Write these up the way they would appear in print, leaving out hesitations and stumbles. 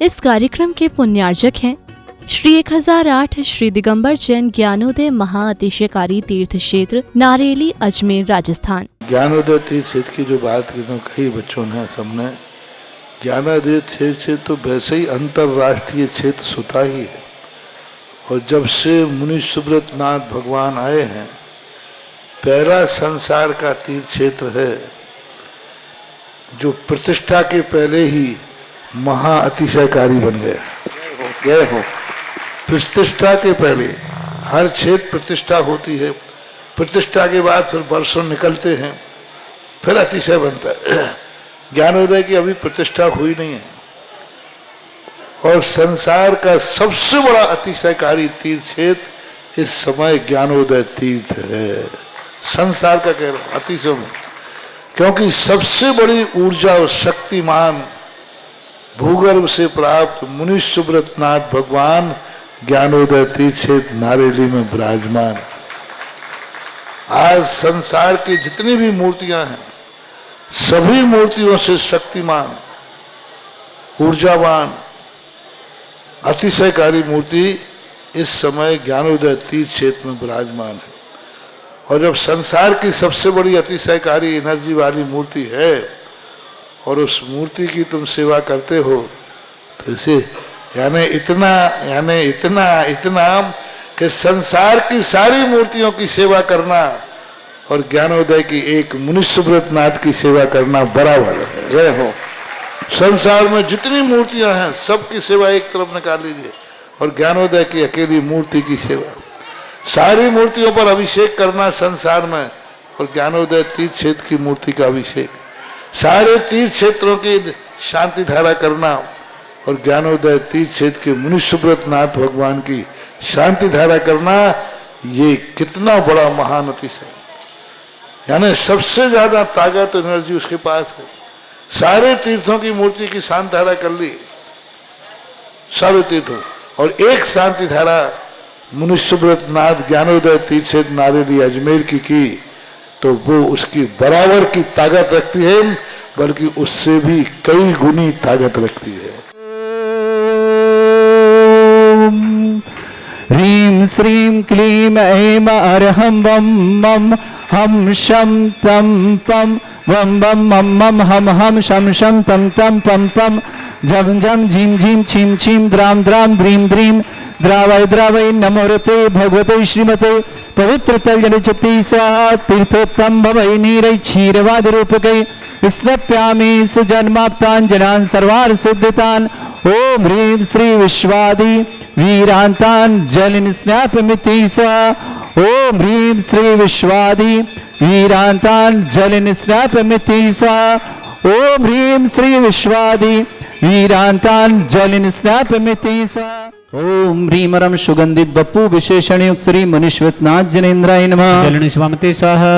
इस कार्यक्रम के पुण्यार्जक हैं श्री 1008 श्री दिगंबर जैन ज्ञानोदय महाअतिशयकारी तीर्थ क्षेत्र नारेली अजमेर राजस्थान। ज्ञानोदय तीर्थ क्षेत्र की जो बात की तो कई बच्चों ने सबने ज्ञानोदय क्षेत्र तो वैसे ही अंतर्राष्ट्रीय क्षेत्र सुता ही है। और जब से मुनि सुब्रत नाथ भगवान आए हैं, पहला संसार का तीर्थ क्षेत्र है जो प्रतिष्ठा के पहले ही महाअतिशयकारी बन गया। प्रतिष्ठा के पहले हर क्षेत्र प्रतिष्ठा होती है, प्रतिष्ठा के बाद फिर वर्षों निकलते हैं, फिर अतिशय बनता है। ज्ञानोदय की अभी प्रतिष्ठा हुई नहीं है और संसार का सबसे बड़ा अतिशयकारी तीर्थ क्षेत्र इस समय ज्ञानोदय तीर्थ है। संसार का कह रहा हूं अतिशय में, क्योंकि सबसे बड़ी ऊर्जा और शक्तिमान भूगर्भ से प्राप्त मुनि सुब्रत नाथ भगवान ज्ञानोदय तीर्थ क्षेत्र नारेली में विराजमान। आज संसार की जितनी भी मूर्तियां हैं, सभी मूर्तियों से शक्तिमान, ऊर्जावान, अतिशयकारी मूर्ति इस समय ज्ञानोदय तीर्थ क्षेत्र में विराजमान है। और जब संसार की सबसे बड़ी अतिशयकारी एनर्जी वाली मूर्ति है और उस मूर्ति की तुम सेवा करते हो, तो इसे यानी इतना कि संसार की सारी मूर्तियों की सेवा करना और ज्ञानोदय की एक मुनि सुब्रत नाथ की सेवा करना बराबर है। जय हो। संसार में जितनी मूर्तियां हैं सबकी सेवा एक तरफ निकाल लीजिए और ज्ञानोदय की अकेली मूर्ति की सेवा। सारी मूर्तियों पर अभिषेक करना संसार में और ज्ञानोदय तीर्थ क्षेत्र की मूर्ति का अभिषेक। सारे तीर्थ क्षेत्रों की शांति धारा करना और ज्ञानोदय तीर्थ क्षेत्र के मुनि सुब्रत नाथ भगवान की शांति धारा करना, ये कितना बड़ा महान अतिशय। यानी सबसे ज्यादा ताकत एनर्जी उसके पास है। सारे तीर्थों की मूर्ति की शांति धारा कर ली, सारे तीर्थों, और एक शांति धारा मुनि सुब्रत नाथ ज्ञानोदय तीर्थ क्षेत्र नारेली अजमेर की तो वो उसकी बराबर की ताकत रखती है, बल्कि उससे भी कई गुनी ताकत रखती है। ह्रीं श्रीं क्लीं ऐं अरहं वं मं हम शं तं पं वं वं मं मं हम हम शं शं तं तं पं पं झं झं झीं झीं छीं छीं द्रां द्रां द्रीं द्रीं द्रावय द्रावय नमोरते भगवते श्रीमते पवित्र तल जलचती स्वाहा तीर्थोत्तम भवै नीरै क्षीरवाद रूपकै स्नप्यामि सुजन्माप्ताञ्जनान् सर्वान् सिद्धितान्। ओम ह्रीं श्री विश्वादि वीरांतान् जलिन स्नापमिति स्वाहा। ओम ह्रीं श्री विश्वादि वीरांतान् जलिन स्नापमिति स्वाहा। ओम ह्रीं श्री विश्वादि वीरांतान् जलिन स्नापमिति स्वाहा। ओम ह्रीं रं सुगंधित बप्पु विशेषण युक्त श्री मनीश्वत नाथ जनेन्द्राय नमः। जलिन स्वामिते स्वाहा।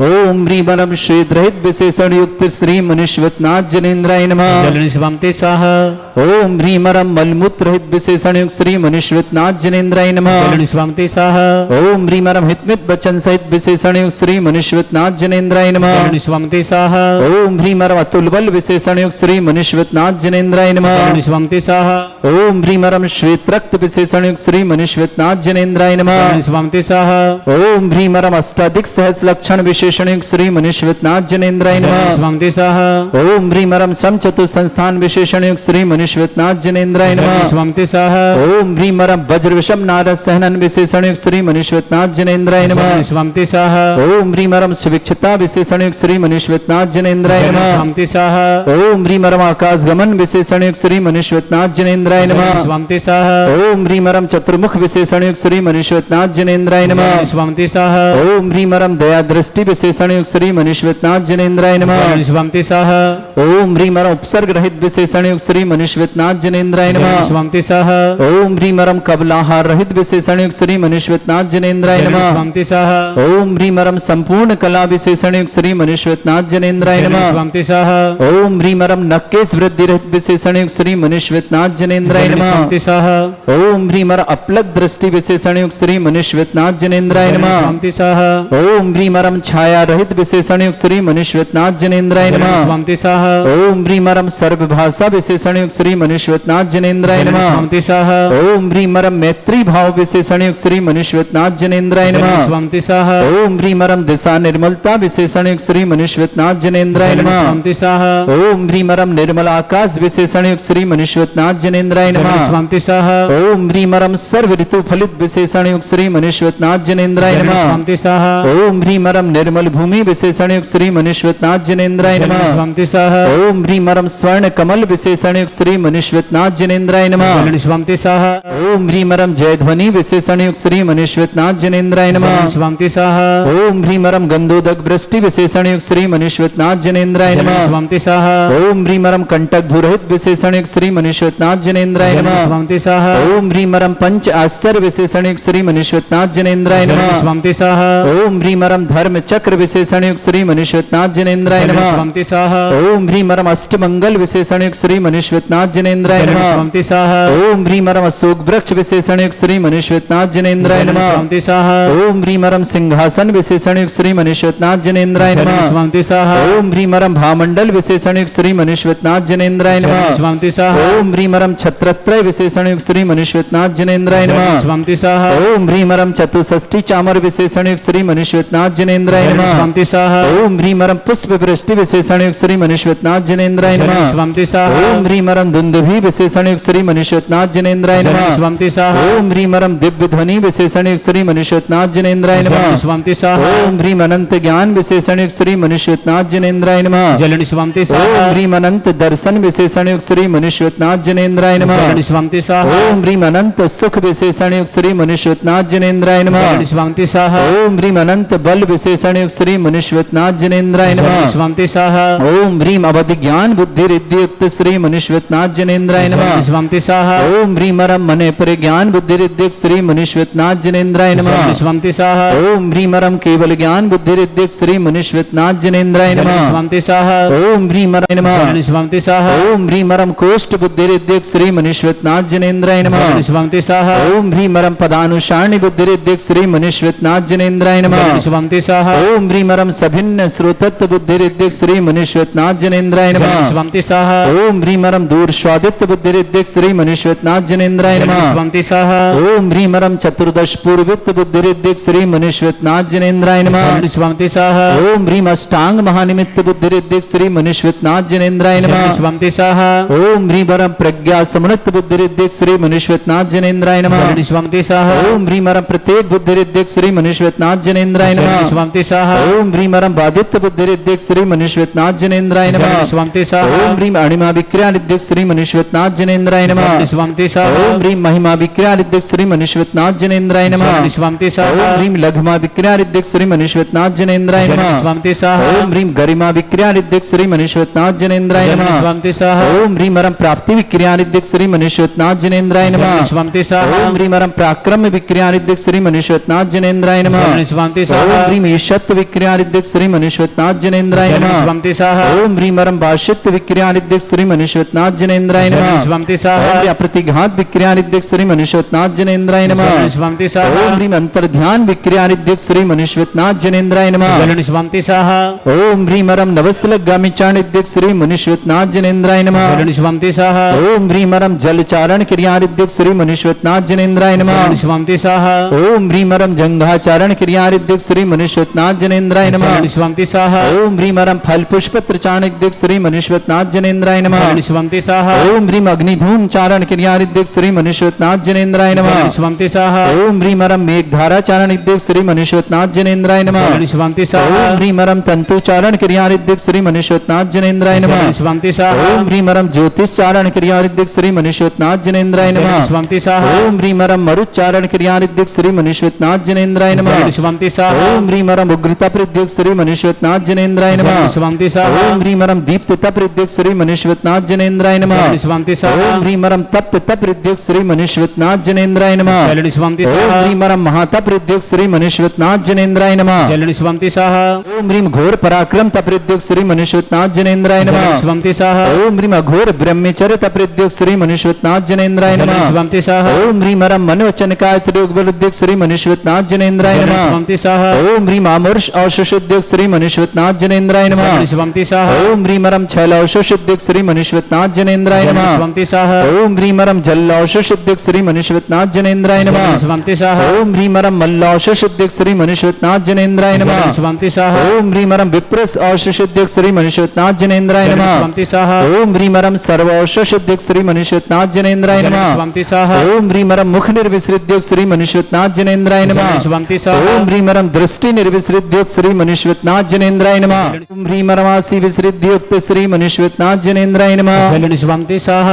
ओम ह्रीं रं श्वेत रहित विशेषण युक्त श्री मनीश्वत नाथ जनेन्द्राय नमः। जलिन स्वामिते स्वाहा। ओम ह्रीं रं मलमूत्र रहित विशेषण युक्त श्री मनीश्वत नाथ जनेन्द्राय नमः। जलिन स्वामिते स्वाहा। ओम ह्रीं रं हितमित वचन सहित विशेषण युक्त श्री मनीश्वत नाथ जनेन्द्राय नमः। जलिन स्वामिते स्वाहा। ओम ह्रीं रं अतुल बल विशेषण युक्त श्री मनीश्वत नाथ जनेन्द्राय नमः। जलिन स्वामिते स्वाहा। ओम ह्रीं रं श्वेत रक्त विशेषण युक्त श्री मनीश्वत नाथ जनेन्द्राय नमः। जलिन स्वामिते स्वाहा। ओम ह्रीं रं अष्टाधिक सहस्र लक्षण विशेषण युक्त श्री मनीश्वत नाथ जनेन्द्राय नमः। स्वामिते स्वाहा। ओम ह्रीं रं समचतु संस्थान विशेषण युक्त श्री मनीश्वत नाथ जनेन्द्राय नमः। स्वामिते स्वाहा। ओम ह्रीं रं वज्र विषम नारद सहनन विशेषण युक्त श्री मनीश्वत नाथ जनेन्द्राय नमः। स्वामिते स्वाहा। ओम ह्रीं रं सुविक्षता विशेषण युक्त श्री मनीश्वत नाथ जनेन्द्राय नमः। स्वामिते स्वाहा। ओम ह्रीं रं आकाश गमन विशेषण युक्त श्री मनीश्वत नाथ जनेन्द्राय नमः। स्वामिते स्वाहा। ओम ह्रीं रं चतुर्मुख विशेषण युक्त श्री मनीश्वत नाथ जनेन्द्राय नमः। स्वामिते स्वाहा। ओम ह्रीं रं दया दृष्टि विशेषण युक्त श्री मनीश्वत नाथ जनेन्द्राय नमः। स्वामिते स्वाहा। ओम ह्रीं रं उपसर्ग रहित विशेषण युक्त श्री मनीश्वत नाथ जनेन्द्राय नमः। स्वामिते स्वाहा। ओम ह्रीं रं कबलाहार रहित विशेषण युक्त श्री मनीश्वत नाथ जनेन्द्राय नमः। स्वामिते स्वाहा। ओम ह्रीं रं संपूर्ण कला विशेषण युक्त श्री मनीश्वत नाथ जनेन्द्राय नमः। स्वामिते स्वाहा। ओम ह्रीं रं नक्केश वृद्धि रहित विशेषण युक्त श्री मनीश्वत नाथ जनेन्द्राय नमः। स्वामिते स्वाहा। ओम ह्रीं रं अपलक दृष्टि विशेषण युक्त श्री मनीश्वत नाथ जनेन्द्राय नमः। स्वामिते स्वाहा। ओम ह्रीं रं छाया माया रहित विशेषण युक्त श्री मनुष्यनाथ जनेन्द्राय नमः। स्वामी सह ओम ह्रीमरम सर्वभाषा विशेषण युक्त श्री मनुष्यनाथ जनेन्द्राय नमः। स्वामी सह ओम ह्रीमरम मैत्री भाव विशेषण युक्त श्री मनुष्यनाथ जनेन्द्राय नमः। स्वामी सह ओम ह्रीमरम दिशा निर्मलता विशेषण युक्त श्री मनुष्यनाथ जनेन्द्राय नमः। स्वामी सह ओम ह्रीमरम निर्मल आकाश विशेषण युक्त श्री मनुष्यनाथ जनेन्द्राय नमः। स्वामी सह ओम ह्रीमरम सर्व ऋतु फलित विशेषण युक्त श्री मनुष्यनाथ जनेन्द्राय नमः। स्वामी सह ओम ह्रीमरम निर्मल भूमि विशेषण युक्त श्री मनुष्यनाथ जनेन्द्राय नमः। स्वामी सह ओम ह्रीमरम स्वर्ण कमल विशेषण युक्त श्री मनुष्यनाथ जनेन्द्राय नमः। स्वामी सह ओम ह्रीमरम जयध्वनि विशेषण युक्त श्री मनुष्यनाथ जनेन्द्राय नमः। स्वामी सह ओम ह्रीमरम गंधोदक वृष्टि विशेषण युक्त श्री मनुष्यनाथ जनेन्द्राय नमः। स्वामी सह ओम ह्रीमरम कंटक भूरहित विशेषण युक्त श्री मनुष्यनाथ जनेन्द्राय नमः। स्वामी सह ओम ह्रीमरम पंच आश्चर्य विशेषण युक्त श्री मनुष्यनाथ जनेन्द्राय नमः। स्वामी सह ओम ह्रीमरम धर्म चक्र विशेषण युक्त श्री मनुष्यनाथ जनेन्द्राय नमः। स्वामी सह ओम ह्रीमरम अष्टमंगल विशेषण युक्त श्री मनुष्यनाथ जनेन्द्राय नमः। स्वामी सह ओम ह्रीमरम अशोक वृक्ष विशेषण युक्त श्री मनुष्यनाथ जनेन्द्राय नमः। स्वामी सह ओम ह्रीमरम सिंहासन विशेषण युक्त श्री मनुष्यनाथ जनेन्द्राय नमः। स्वामी सह ओम ह्रीमरम भामंडल विशेषण युक्त श्री मनुष्यनाथ जनेन्द्राय नमः। स्वामी सह ओम ह्रीमरम छत्रत्रय विशेषण युक्त श्री मनुष्यनाथ जनेन्द्राय नमः। स्वामी सह ओम ह्रीमरम चतुष्षष्टि चामर विशेषण युक्त श्री मनुष्यनाथ जनेन्द्राय नमः। स्वामी सह ओम ह्रीमरम पुष्प वृष्टि विशेषण युक्त श्री मनुष्यनाथ जनेन्द्राय नमः। स्वामी सह ओम ह्रीमरम दुंदुभि विशेषण युक्त श्री मनुष्यनाथ जनेन्द्राय नमः। स्वामी सह ओम ह्रीमरम दिव्य ध्वनि विशेषण युक्त श्री मनुष्यनाथ जनेन्द्राय नमः। स्वामी सह ओम ह्रीम अनंत ज्ञान विशेषण युक्त श्री मनुष्यनाथ जनेन्द्राय नमः। जलन स्वामी सह ओम ह्रीम अनंत दर्शन विशेषण युक्त श्री मनुष्यनाथ जनेन्द्राय नमः। स्वामी सह ओम ह्रीम अनंत सुख विशेषण युक्त श्री मनुष्यनाथ जनेन्द्राय नमः। स्वामी सह ओम ह्रीम अनंत बल विशेषण युक्त श्री मनुष्यनाथ जनेन्द्राय नमः। स्वामी सह ओम ह्रीम अवधि ज्ञान बुद्धि रिद्धि युक्त श्री मनुष्यनाथ जनेन्द्राय नमः। स्वामी सह ओम ह्रीमरम मने पर ज्ञान बुद्धि रिद्धि श्री मनुष्यनाथ जनेन्द्राय नमः। स्वामी सह ओम ह्रीमरम केवल ज्ञान बुद्धि रिद्धि श्री मनुष्यनाथ जनेन्द्राय नमः। स्वामी सह ओम ह्रीमराय नमः। स्वामी सह ओम ह्रीमरम कोष्ठ बुद्धि रिद्धि श्री मनुष्यनाथ जनेन्द्राय नमः। स्वामी सह ओम ह्रीमरम पदानुसारणी बुद्धि रिद्धि श्री मनुष्यनाथ जनेन्द्राय नमः। स्वामी सह ओम ह्रीमरम सभिन्न श्रोतत्व बुद्धि रिद्धि श्री मनुष्यनाथ जनेन्द्राय नमः। स्वामी सह ओम ह्रीमरम दूर स्वादित्य बुद्धि रिद्धि श्री मनुष्यनाथ जनेन्द्राय नमः। स्वामी सह ओम ह्रीमरम चतुर्दश पूर्वित्त बुद्धि रिद्धि श्री मनुष्यनाथ जनेन्द्राय नमः। स्वामी सह ओम ह्रीम अष्टांग महानिमित्त बुद्धि रिद्धि श्री मनुष्यनाथ जनेन्द्राय नमः। स्वामी सह ओम ह्रीमरम प्रज्ञा समन्वित बुद्धि रिद्धि श्री मनुष्यनाथ जनेन्द्राय नमः। स्वामी सह ओम ह्रीमरम प्रत्येक बुद्धि रिद्धि श्री मनुष्यनाथ जनेन्द्राय नमः। स्वामी सह ओम ह्रीमरम बाधित्य बुद्धि रिद्धि श्री मनुष्यनाथ जनेन्द्राय नमः। स्वामी सह ओम ह्रीम अणिमा विक्रिया रिद्धि श्री मनुष्यनाथ जनेन्द्राय नमः। स्वामी सह ओम ह्रीम महिमा विक्रिया रिद्धि श्री मनुष्यनाथ जनेन्द्राय नमः। स्वामी सह ओम ह्रीम लघुमा विक्रिया रिद्धि श्री मनुष्यनाथ जनेन्द्राय नमः। स्वामी सह ओम ह्रीम गरिमा विक्रिया रिद्धि श्री मनुष्यनाथ जनेन्द्राय नमः। स्वामी सह ओम ह्रीमरम प्राप्ति विक्रिया रिद्धि श्री मनुष्यनाथ जनेन्द्राय नमः। स्वामी सह ओम ह्रीमरम पराक्रम विक्रिया रिद्धि श्री मनुष्यनाथ जनेन्द्राय नमः। स्वामी ओम सह ह्रीम ईशत्व विक्रिया रिद्धि श्री मनुष्यनाथ जनेन्द्राय नमः। स्वामी सह ओम ह्रीमरम भाषित्व विक्रिया रिद्धि श्री मनुष्यनाथ जनेन्द्राय नमः। स्वामी सह ओम प्रतिघात विक्रिया रिद्धि श्री मनुष्यनाथ जनेन्द्राय नमः। स्वामी सह ओम ह्रीम अंतर्ध्यान विक्रिया रिद्धि श्री मनुष्यनाथ जनेन्द्राय नमः। स्वामी सह ओम ह्रीमरम नवस्तलगामी चाणिद्य श्री मनुष्यनाथ जनेन्द्राय नमः। स्वामी सह ओम ह्रीमरम जलचारण क्रिया रिद्धि श्री मनुष्यनाथ जनेन्द्राय नमः। स्वामी सह ओम ह्रीमरम जंघाचारण क्रिया रिद्धि श्री मनुष्यनाथ जनेन्द्राय नमः। स्वामी सह ओम ह्रीमरम फल पुष्प चाणिद्य श्री मनुष्यनाथ जनेन्द्राय नमः। स्वामी सह ओम ह्रीम अग्निधूम चारण क्रिया रिद्धि श्री मनुष्यनाथ जनेन्द्राय नमः। स्वामी सह ओम ह्रीमरम मेघधारा चारण रिद्धि श्री मनुष्यनाथ जनेन्द्राय नमः। स्वामी सह ओम ह्रीमरम तंतुचारण क्रिया रिद्धि श्री मनुष्यनाथ जनेन्द्राय नमः। स्वामी सह ओम ह्रीमरम ज्योतिषचारण क्रिया रिद्धि श्री मनुष्यनाथ जनेन्द्राय नमः। स्वामी सह ओम ह्रीमरम मरुच्चारण क्रिया रिद्धि श्री मनुष्यनाथ जनेन्द्राय नमः। स्वामी सह ओम ह्रीमरम उग्रता प्रद्युग श्री मनुष्यनाथ जनेन्द्राय नमः। स्वामी सह ओम ह्रीमरम दीप्तता प्रद्युग श्री मनुष्यनाथ जनेन्द्राय नमः। स्वामी सह ओम ह्रीमरम तप्तता प्रद्युग श्री मनुष्यनाथ जनेन्द्राय नमः। स्वामी ओम सह ह्रीमरम महाता प्रद्युग श्री मनुष्यनाथ जनेन्द्राय नमः। स्वामी सह ओम ह्रीम घोर पराक्रम तप्रद्युग श्री मनुष्यनाथ जनेन्द्राय नमः। स्वामी सह ओम ह्रीम अघोर ब्रह्मचर्य तप्रद्युग श्री मनुष्यनाथ जनेन्द्राय नमः। स्वामी सह ओम ह्रीमरम मनोवचनकाय त्रियुग वृद्धिक श्री मनुष्यनाथ जनेन्द्राय नमः। स्वामी सह ओम ह्रीम आमूर हर्ष औषुषिद्युक्त श्री मनुष्यनाथ जनेन्द्राय नमः। शिवंति साह ओम ह्रीमरम छैल औषुषिद्युक्त श्री मनुष्यनाथ जनेन्द्राय नमः। शिवंति साह ओम ह्रीमरम जल औषुषिद्युक्त श्री मनुष्यनाथ जनेन्द्राय नमः। शिवंति साह ओम ह्रीमरम मल्ल औषुषिद्युक्त श्री मनुष्यनाथ जनेन्द्राय नमः। शिवंति साह ओम ह्रीमरम विप्रस औषुषिद्युक्त श्री मनुष्यनाथ जनेन्द्राय नमः। शिवंति साह ओम ह्रीमरम सर्व औषुषिद्युक्त श्री मनुष्यनाथ जनेन्द्राय नमः। शिवंति साह ओम ह्रीमरम मुख निर्विसृद्युक्त श्री मनुष्यनाथ जनेन्द्राय नमः। शिवंति साह ओम ह्रीमरम दृष्टि निर्विसृद्युक्त श्री मनुष्यनाथ जनेन्द्राय नमः। ओम ह्रीमरमासी विसृद्युक्त श्री मनुष्यनाथ जनेन्द्राय नमः। शिवंति साह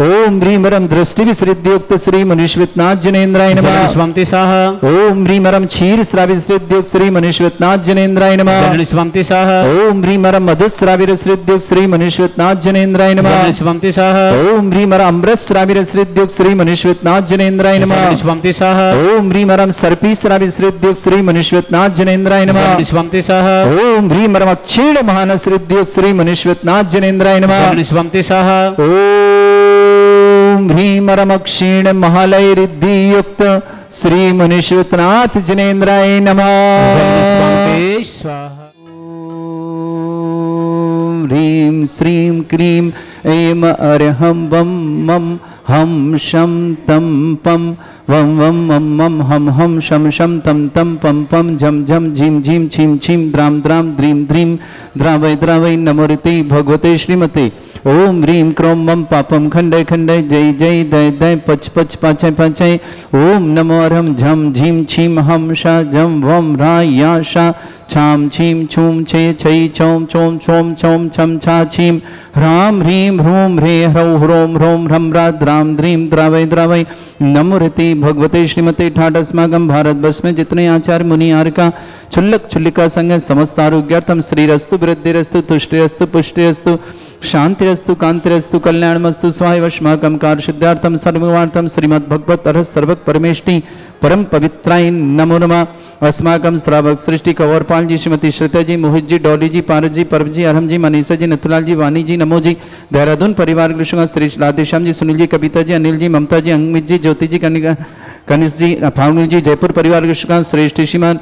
ओम ह्रीमरम दृष्टि विसृद्युक्त श्री मनुष्यनाथ जनेन्द्राय नमः। शिवंति साह ओम ह्रीमरम क्षीर श्राविसृद्युक्त श्री मनुष्यनाथ जनेन्द्राय नमः। शिवंति साह ओम ह्रीमरम मधुश्राविरसृद्युक्त श्री मनुष्यनाथ जनेन्द्राय नमः। शिवंति साह ओम ह्रीमरम अमृत श्राविरसृद्युक्त श्री मनुष्यनाथ जनेन्द्राय नमः। शिवंति साह ओम ह्रीमरम सर्पी श्राविसृद्युक्त श्री मनुष्यनाथ जनेन्द्राय नमः। शिवंति साह ओम ह्रीमरम क्षीण महानसृद्युक्त श्री मनुष्यनाथ जनेन्द्राय नमः। शिवंति साह ओम ह्रीमरम क्षीण महालयरिद्धियुक्त श्री मनुष्यनाथ जनेन्द्राय नमः। स्वाहा ओम ह्रीं श्रीं क्रीं ऐं अर्हं वं मं हम शम तम पम वम वम मम मम हम शम शम तम तम पम पम झम झम झीम झीम छीम छीम द्राम द्राम द्रीम द्रीम द्रावय द्रावय नमोरते भगवते श्रीमते। ओम ह्रीं क्रों मम पापम खंडय खंडय जय जय दय दय पच पच पाचय पाचय। ओम नमो अर्हं झम झीम छीम हम शा झम वम रा या शा छाम छीम छूम छे छै छौम चोम छोम छौम छम छा छीम ह्राम ह्रीं ह्रूम ह्रे ह्रौ ह्रोम ह्रोम ह्रम रा द्राम द्रीं द्रावय द्रावय नमोरति भगवते श्रीमते। ठाट अस्माकं भारतवर्ष में जितने आचार्य मुनि आर्का क्षुल्लक क्षुल्लिका संग समस्त आरोग्यार्थम श्रीरस्तु वृद्धिरस्तु तुष्टिरस्तु पुष्टिरस्तु शांतिरस्तु कांतिरस्तु कल्याणमस्तु स्वायवश्माकं कार्यसिद्धार्थम सर्ववार्थम श्रीमद्भगवत अर्ह सर्वक परमेष्टि परम पवित्राय नमो नमः। अस्माकं श्रावक सृष्टि कंवरपाल जी, श्रीमती श्रुता जी, मोहित जी, डॉली जी, पारस जी, परब जी, अरहम जी, मनीषा जी, नथुलाल जी, वानी जी, नमो जी, देहरादून परिवार कृष्ण श्री राधेश्याम जी, सुनील जी, कविता जी, अनिल जी, ममता जी, अंगमित जी, ज्योति जी, कनिष्ठ जी, फाल्गुनी जी, जयपुर परिवार कृष्ण श्रेष्ठ श्रीमान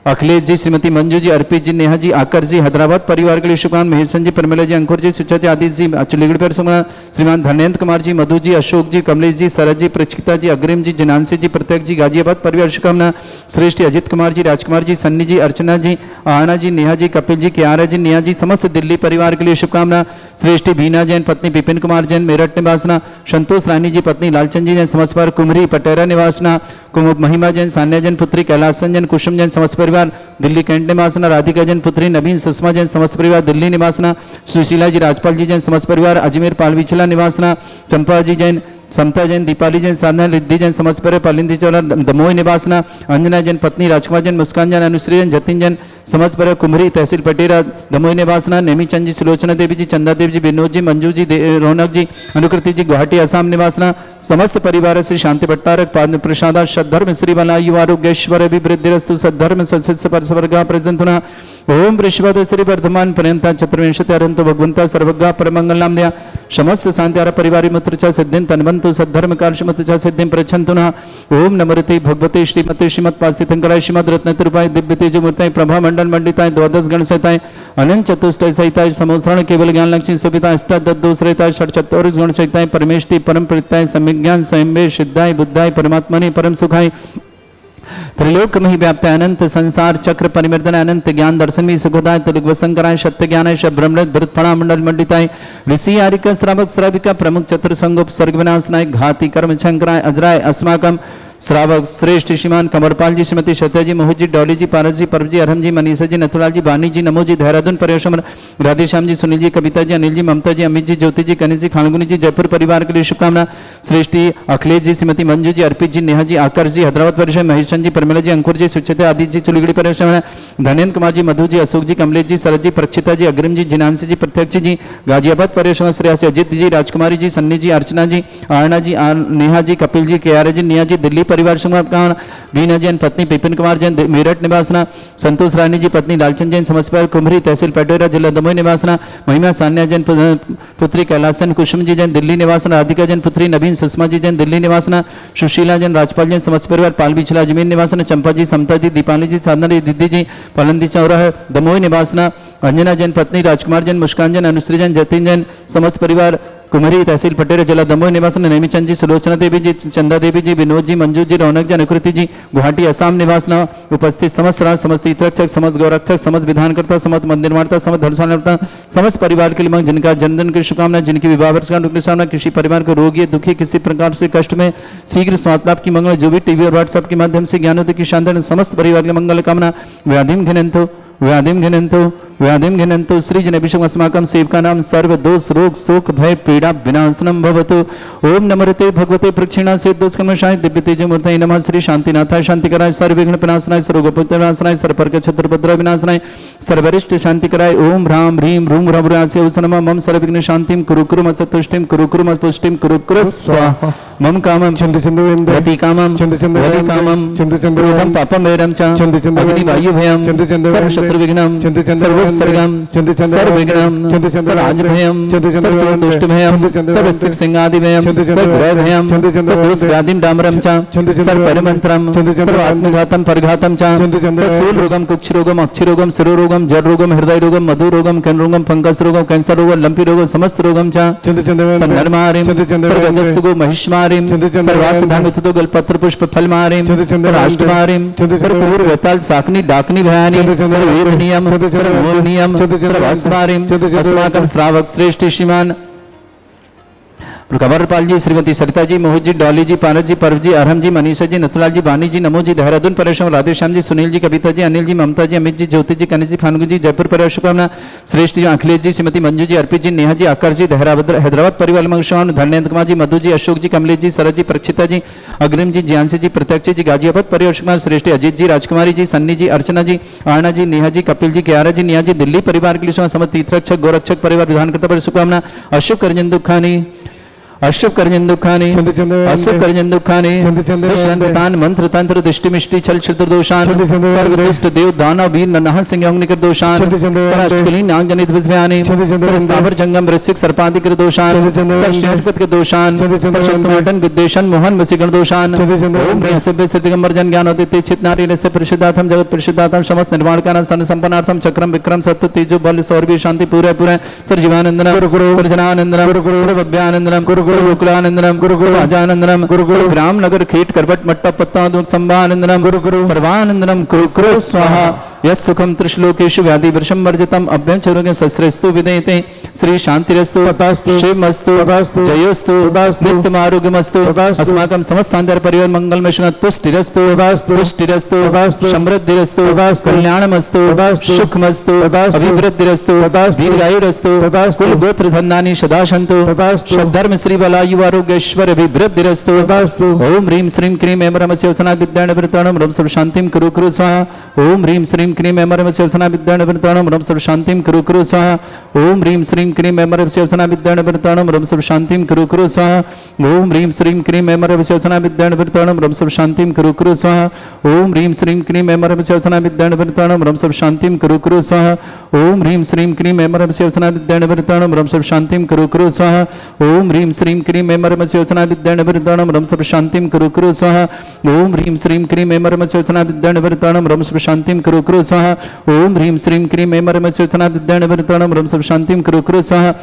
अखिलेश जी, श्रीमती मंजू जी, अर्पित जी, नेहा जी, आकर जी, हैदराबाद परिवार के लिए शुभकामनाएं। महेशन जी, परमिला जी, अंकुर जी, सुचा जी, आदित्य जी, चुलीगढ़ पर श्रीमान धर्मेंद्र कुमार जी, मधु जी, अशोक जी, कमलेश जी, सरज जी, प्रचिता जी, अग्रिम जी, जिनांशी जी, प्रत्येक जी, गाजियाबाद परिवार शुभकामना। श्रेष्ठ अजित कुमार जी, राजकुमार जी, सन्नी जी, अर्चना जी, आहना जी, नेहा जी, कपिल जी, क्यारा जी, नेहा जी, समस्त दिल्ली परिवार के लिए शुभकामना। श्रेष्ठ बीना जैन, पत्नी विपिन कुमार जैन, मेरठ निवासना। संतोष रानी जी, पत्नी लालचंद जी जैन, समस्त परिवार कुमरी पटेरा निवासना। कुमुद महिमा जैन, सान्या जैन, पुत्री कैलासन जैन, कुसुम जैन, समस्त परिवार दिल्ली कैंट निवासना। राधिका जैन, पुत्री नवीन सुषमा जैन, समस्त परिवार दिल्ली निवासना। सुशीला जी, राजपाल जी जैन, समस्त परिवार अजमेर पालविचला निवासना। चंपा जी जैन, समता जैन, दीपाली जैन, साधना रिद्धि जैन, समस्त परिवार पालिंदी चौला दमोह निवासना। अंजना जैन, पत्नी राजकुमार जैन, मुस्कान जैन, अनुश्री जैन, जतिन जैन, समस्त परिवार कुमरी तहसील पटेरा दमोह निवासना। नेमी चंद जी, सुलोचना देवी जी, चंदा देवी जी, विनोद जी, मंजू जी, रौनक जी, अनुकृति जी, गुवाहाटी असम निवासना। समस्त परिवार से शांति भट्टारक पाद प्रसादा सद्धर्म श्री बलायु आरोग्यश्वर अभिवृद्धिरस्तु सद्धर्म सत्सत परस्वर्गा प्रजंतुना। ओम वृषभद श्री वर्धमान पर्यंता चतुर्विंशति अरंत भगवंता सर्वज्ञा परमंगल नामया समस्त शांति परिवारी मुत्रचा सिद्धिं तन्वंतु सद्धर्म कार्षमुत्रचा सिद्धिं प्रच्छन्तुना। ओम नमोरते भगवते श्रीमते श्रीमत्पासितंकराय श्रीमद रत्नतिरुपाय दिव्य तेज मूर्ताय प्रभा मंडल मंडिताय द्वादश गण सहिताय अनंत चतुष्टय सहिताय समोसरण केवल ज्ञान लक्ष्मी सुविता अष्टादशरहिताय षट्चत्वारिश गण सहिताय परमेष्टि परम प्रीताय सम्यक ज्ञान स्वयं सिद्धाय बुद्धाय परमात्मने परम सुखाय त्रिलोक में व्याप्त अनंत संसार चक्र परिवर्तन अनंत ज्ञान दर्शन में सुखदाय तुलगवसंकराय सत्य ज्ञानाय शब्रमृत भृतफणा मंडल मंडिताय ऋषि आरिका श्रावक श्राविका प्रमुख चतुर संगोप सर्ग विनाशनाय घाती कर्म शंकराय अजराय अस्माकम श्रावक श्रेष्ठ श्रीमान कंवरपाल जी, श्रीमती सत्या जी, मोहित जी, डॉली जी, पारस जी, परब जी, अरहम जी, मनीषा जी, नथुलाल जी, वानी जी, नमो जी, देहरादून परिवेश राधेश्याम जी, सुनील जी, कविता जी, अनिल जी, ममता जी, अमित जी, ज्योति जी, कनिष्ठ जी, फाल्गुनी जी, जयपुर परिवार के लिए शुभकामना। श्रेष्ठी अखिलेश जी, श्रीमती मंजू जी, अर्पित जी, नेहा जी, आकर जी, हैदराबाद परिवेश महेशन जी, परमिला जी, अंकुर जी, सुचिता आदित्य जी, चुलीगढ़ी परिवेश धर्मेंद्र कुमार जी, मधु जी, अशोक जी, कमलेश जी, सरज जी, प्रक्षिता जी, अग्रिम जी, जिनांशी जी, प्रत्यक्ष जी, गाजियाबाद परिवेश श्रेयसी अजित जी, राजकुमारी जी, सन्नी जी, अर्चना जी, आहना जी, नेहा जी, कपिल जी, क्यारा जी, नेहा जी, दिल्ली परिवार शुभकामना। बीना जैन पत्नी विपिन कुमार जैन मेरठ निवासना। संतोष रानी जी पत्नी लालचंद जैन समस्त परिवार कुमरी तहसील पटोरा जिला दमोह निवासना। महिमा सान्या जैन पुत्री कैलासन कुसुम जी जैन दिल्ली निवासना। राधिका जैन पुत्री नवीन सुषमा जी जैन दिल्ली निवासना। सुशीला जैन राजपाल जैन समस्त परिवार पाल बिछला अजमेर निवासना। चंपा जी समता जी दीपाली जी साधना जी दीदी जी पलंदी चौराहा दमोह निवासना। अंजना जैन पत्नी राजकुमार जैन मुस्कान जैन अनुश्री जैन जतिन जैन समस्त परिवार कुमरी तहसील पटेरा जिला दमोह निवासन। नेमीचंद जी सुलोचना देवी जी चंदा देवी जी विनोद जी मंजू जी रौनक जी अनुकृति जी गुवाहाटी असम निवासना। उपस्थित समस्त राज समस्त तीर्थरक्षक समस्त गौरक्षक समस्त विधानकर्ता समस्त मंदिर माता समस्त धर्मशाला समस्त परिवार के लिए मांग जिनका जन्मदिन की शुभकामना जिनकी विवाह वर्षगांठ की शुभकामना किसी परिवार को रोगी दुखी किसी प्रकार से कष्ट में शीघ्र स्वास्थ्य लाभ की मंगल जो भी टीवी और व्हाट्सएप के माध्यम से ज्ञानोदय की शानदार समस्त परिवार की मंगल कामना। व्याधिम घिनंतो सृजन अभिषेक अस्माकं सेवका नाम सर्व दोष रोग शोक भय पीड़ा विनाशनम भवतु। ओम नमस्ते भगवते प्रक्षिणा से दोषकर्मशाय दिव्य तेज मूर्तये नमः। श्री शांतिनाथाय शांतिकराय सर्वविघ्न विनाशनाय सर्वगोपति विनाशनाय सर्वपर्क छत्रपद्र विनाशनाय सर्वरिष्ट शांतिकराय ओम ह्रां ह्रीं ह्रूं ह्रवरास्य नमः। मम सर्वविघ्न शांतिं कुरु कुरु मत् तुष्टिं कुरु कुरु मत् पुष्टिं कुरु कुरु स्वाहा। मम कामं रति कामं रति कामं क्रोधं पापं वैरं च अग्निवायुभयं सर्वशत्रुविघ्नं सर्वोपसर्गं सर्वविघ्नं सर्वराजभयं सर्वदुष्टभयं सर्वसिंहादिभयं सर्वग्रहभयं सर्वदोषव्याधिं डामरं च सर्वपरिमन्त्रं सर्वात्मघातं परघातं च सर्वशूलरोगं कुक्षरोगं अक्षरोगं शिरोरोगं जलरोगं हृदयरोगं मधुरोगं कैनरोगं फंगसरोगं कैंसररोगं लंपीरोगं समस्त रोगं च संधर्मारिं सर्वजस्सुगो महिष्मारिं सर्वासुधांगतुतो गलपत्र पुष्प फलमारिं राष्ट्रमारिं सर्वपूर्वताल साकनी डाकनी भयानी सर्ववेदनीयं सर्वमूलनीयं सर्ववासमारिं अस्माकं श्रावक श्रेष्ठ श्रीमान कंवरपाल जी श्रीमती सरिता जी मोहित जी डॉली जी पारस जी पर्व जी अरहम जी मनीषा जी नथुलाल जी वानी जी नमो जी देहरादून परेशान राधेश्याम जी सुनील जी कविता जी अनिल जी ममता जी अमित जी ज्योति जी कनिज जी फानगु जी जयपुर परिवार शुभकामना। श्रेष्ठ जी अखिलेश जी श्रीमती मंजू जी अर्पित जी नेहा जी आकर जी हैदराबाद परिवार मंगशान धर्मेंद्र कुमार जी मधु जी अशोक जी कमलेश जी सरज जी प्रक्षिता जी अग्रिम जी ज्ञानसी जी प्रत्यक्ष जी गाजियाबाद परिवार शुभकामना। श्रेष्ठ अजीत जी राजकुमारी जी सन्नी जी अर्चना जी आरणा जी नेहा जी कपिल जी क्यारा जी निया जी दिल्ली परिवार के लिए समस्त तीर्थरक्षक गौरक्षक परिवार विधानकर्ता पर शुभकामना। अशुभ करजन दुखानी अशुभ करजन दुखानी अशुभ करजन दुखानी शांतान मंत्र तंत्र दृष्टि मिष्टि छल छिद्र दोषान सर्वदुष्ट देव दानव वीर ननह सिंह अग्निकर दोषान सर्वष्टकली नाग जनित विस्मयानि स्थावर जंगम वृश्चिक सर्पादिकर दोषान सर्वश्रेष्ठपद के दोषान सर्वशक्तिमंडन विद्वेषण मोहन वसीगण दोषान ओम सभ्य सिद्धिगंबर जन ज्ञानोदित चित नारी रस्य परिशुद्धार्थम जगत परिशुद्धार्थम समस्त निर्माण कारण सन संपन्नार्थम चक्रम विक्रम सत्य तेजो बल सौरभि शांति पूरे पूरे सर्वजीवानंदनम सर्वजनानंदनम भव्यानंदनम गोकुलानंदनम राजानंदनम ग्राम नगर खेट करवट मट्टा पत्ता संभानंदनम सर्वानंदनम कुरु स्वाहा। यस सुखम त्रिश्लोकेषु व्याधि वृषम वर्जितम अभ्यं चरुगे सस्त्रस्तु विदेते श्री शांतिरस्तु शिवमस्तु जयोस्तु नित्यमारोग्यमस्तु अस्माकं समस्तांतर परिवार मंगलमय तुष्टिरस्तु पुष्टिरस्तु समृद्धिरस्तु कल्याणमस्तु सुखमस्तु अभिवृद्धिरस्तु दीर्घायुरस्तु कुल गोत्र धन्यानि सदा सन्तु धर्म श्री बलायु आरोग्येश्वर अभिवृद्धिरस्तु ओम ह्रीं श्रीं क्रीं ऐं रमस्य वसना विद्याण वृताणं रम सर्व शांतिं कुरु कुरु स्वाहा। ओम ह्रीं श्रीं क्रीं ऐं रमस्य वसना विद्याण वृताणं रम सर्व शांतिं कुरु कुरु स्वाहा। ओम ह्रीं श्रीं क्रीं ऐं रमस्य वसना विद्याण वृताणं रम सर्व शांतिं कुरु कुरु स्वाहा। ओम ह्रीं श्रीं क्रीं ऐं रमस्य वसना विद्याण वृताणं रम सर्व शांतिं कुरु कुरु स्वाहा। ओम ह्रीं श्रीं क्रीं ऐं रमस्य वसना विद्याण वृताणं रम सर्व शांतिं कुरु कुरु स्वाहा। ओम ह्रीं श्रीं क्रीं ऐं रमस्य वसना विद्याण वृताणं रम सर्व शांतिं कुरु कुरु स्वाहा। ओम ह्रीं श्रीं क्रीं ऐं रमस्य वसना विद्याण वृताणं रम सर्व शांतिं कुरु कुरु स्वाहा। ओम ह्रीं श्रीं क्रीं ऐं रमस्य वसना विद्याण वृताणं रम सर्व शांतिं कुरु कुरु स्वाहा। ओम ह्रीं श्रीं क्रीं ऐं रमस्य वसना विद्याण वृताणं रम सर्व शांतिं कुरु कुरु स्वाहा।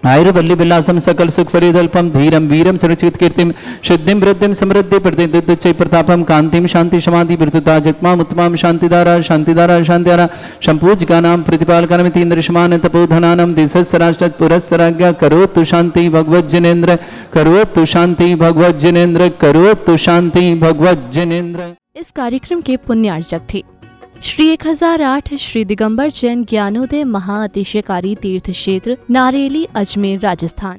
आयुर्वल्ली विलासम सकल सुख फरीदल्पम धीरम वीरम सुरक्षित कीर्तिम सिद्धिं वृद्धिं समृद्धि प्रतिदिच्चै प्रतापम कांतिम शांति समाधि वृतता जगमाम उत्तमाम शांतिदारा शांतिदारा शांतिदारा संपूज्यकानां प्रतिपालकानां इंद्रशमान तपोधनानां दिशस्य राष्ट्र पुरस्सराज्ञा करोतु शांति भगवज्जनेन्द्र करोतु शांति भगवज्जनेन्द्र करोतु शांति भगवज्जनेन्द्र। इस कार्यक्रम के पुण्यार्चक थे श्री 1008 श्री दिगंबर जैन ज्ञानोदय महाअतिशयकारी तीर्थ क्षेत्र नारेली अजमेर राजस्थान।